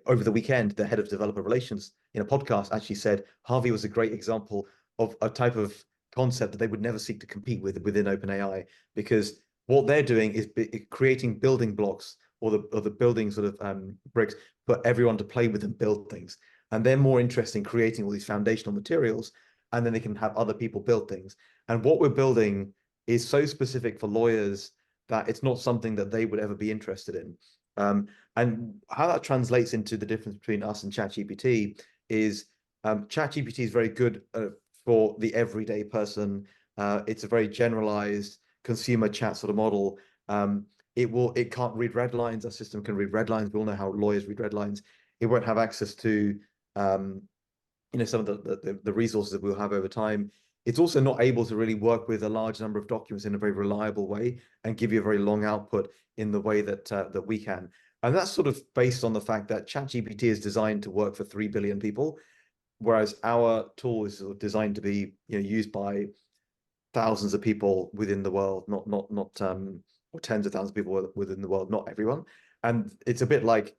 Over the weekend, the head of developer relations in a podcast actually said Harvey was a great example of a type of concept that they would never seek to compete with within OpenAI, because what they're doing is creating building blocks or the building sort of bricks for everyone to play with and build things. And they're more interested in creating all these foundational materials, and then they can have other people build things. And what we're building is so specific for lawyers that it's not something that they would ever be interested in. And how that translates into the difference between us and ChatGPT is ChatGPT is very good for the everyday person. It's a very generalized consumer chat sort of model. It can't read red lines. Our system can read red lines. We all know how lawyers read red lines. It won't have access to some of the resources that we'll have over time. It's also not able to really work with a large number of documents in a very reliable way and give you a very long output in the way that we can. And that's sort of based on the fact that ChatGPT is designed to work for 3 billion people, whereas our tool is sort of designed to be used by thousands of people within the world, not or tens of thousands of people within the world, not everyone. And it's a bit like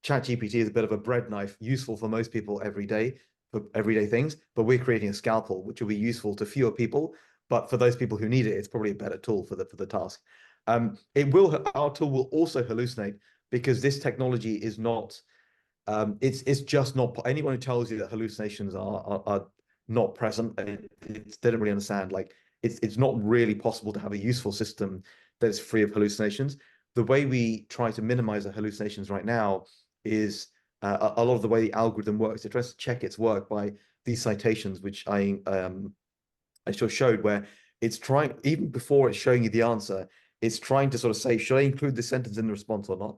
ChatGPT is a bit of a bread knife, useful for most people every day for everyday things, but we're creating a scalpel which will be useful to fewer people. But for those people who need it, it's probably a better tool for the task. Our tool will also hallucinate, because this technology is not. It's just not. Anyone who tells you that hallucinations are not present, they don't really understand. Like it's not really possible to have a useful system that is free of hallucinations. The way we try to minimize the hallucinations right now is a lot of the way the algorithm works. It tries to check its work by these citations, which I sort of showed, where it's trying, even before it's showing you the answer, it's trying to sort of say, should I include this sentence in the response or not?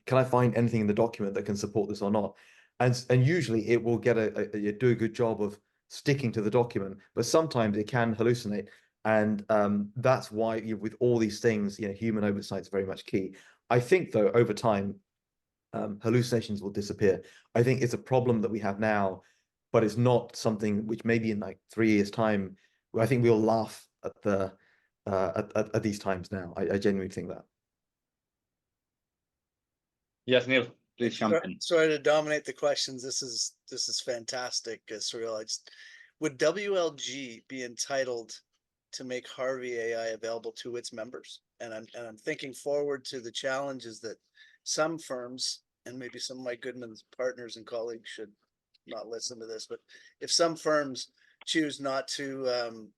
Can I find anything in the document that can support this or not? And usually it will do a good job of sticking to the document, but sometimes it can hallucinate. And that's why with all these things, human oversight is very much key. I think, though, over time, hallucinations will disappear. I think it's a problem that we have now, but it's not something which maybe in like 3 years' time, I think we'll laugh at at these times now. I genuinely think that. Yes, Neil, please jump in. Sorry to dominate the questions. This is fantastic, Surreal. would WLG be entitled to make Harvey AI available to its members? And I'm thinking forward to the challenges that some firms, and maybe some of my Goodman's partners and colleagues should not listen to this, but if some firms choose not to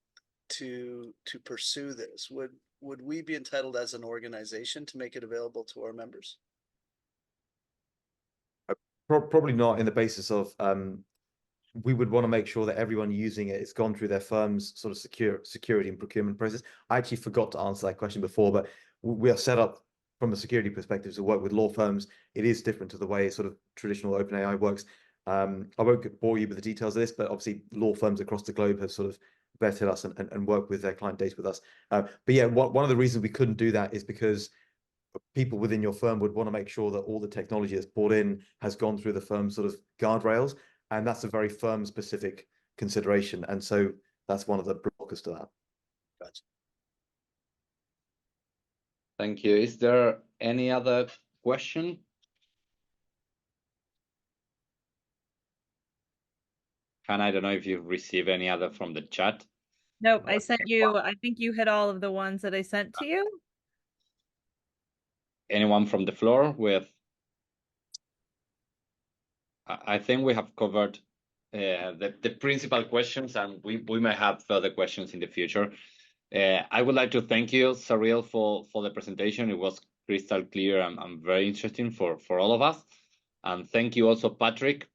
pursue this, would we be entitled as an organization to make it available to our members? Probably not, in the basis of we would want to make sure that everyone using it has gone through their firm's sort of security and procurement process. I actually forgot to answer that question before, but we are set up from a security perspective to work with law firms. It is different to the way sort of traditional OpenAI works. I won't bore you with the details of this, but obviously law firms across the globe have sort of vetted us and work with their client data with us. But yeah, one of the reasons we couldn't do that is because people within your firm would want to make sure that all the technology that's brought in has gone through the firm's sort of guardrails, and that's a very firm specific consideration, and so that's one of the blockers to that. Gotcha. Thank you. Is there any other question? Hannah, I don't know if you've received any other from the chat. Nope, I sent you, I think you hit all of the ones that I sent to you. Anyone from the floor with? I think we have covered the principal questions, and we may have further questions in the future. I would like to thank you, Cyril, for the presentation. It was crystal clear and very interesting for all of us. And thank you also, Patrick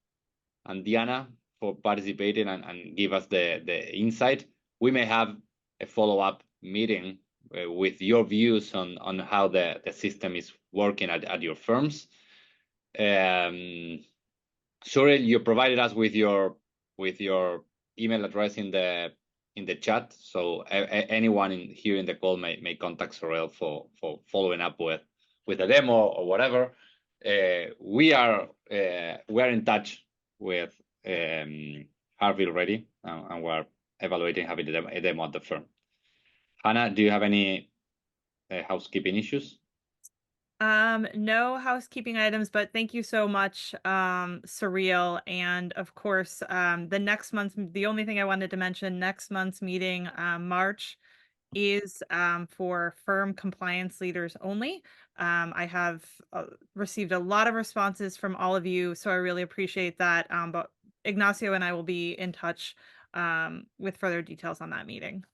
and Diana, for participating and give us the insight. We may have a follow-up meeting with your views on how the system is working at your firms. Cyril, you provided us with your email address in the chat, so anyone here in the call may contact Cyril for following up with a demo or whatever. We are in touch with Harvey already, and we're evaluating having a demo at the firm. Hannah, do you have any housekeeping issues? No housekeeping items, but thank you so much, Cyril. And of course, the only thing I wanted to mention, next month's meeting, March, is for firm compliance leaders only. I have received a lot of responses from all of you, so I really appreciate that. But Ignacio and I will be in touch with further details on that meeting.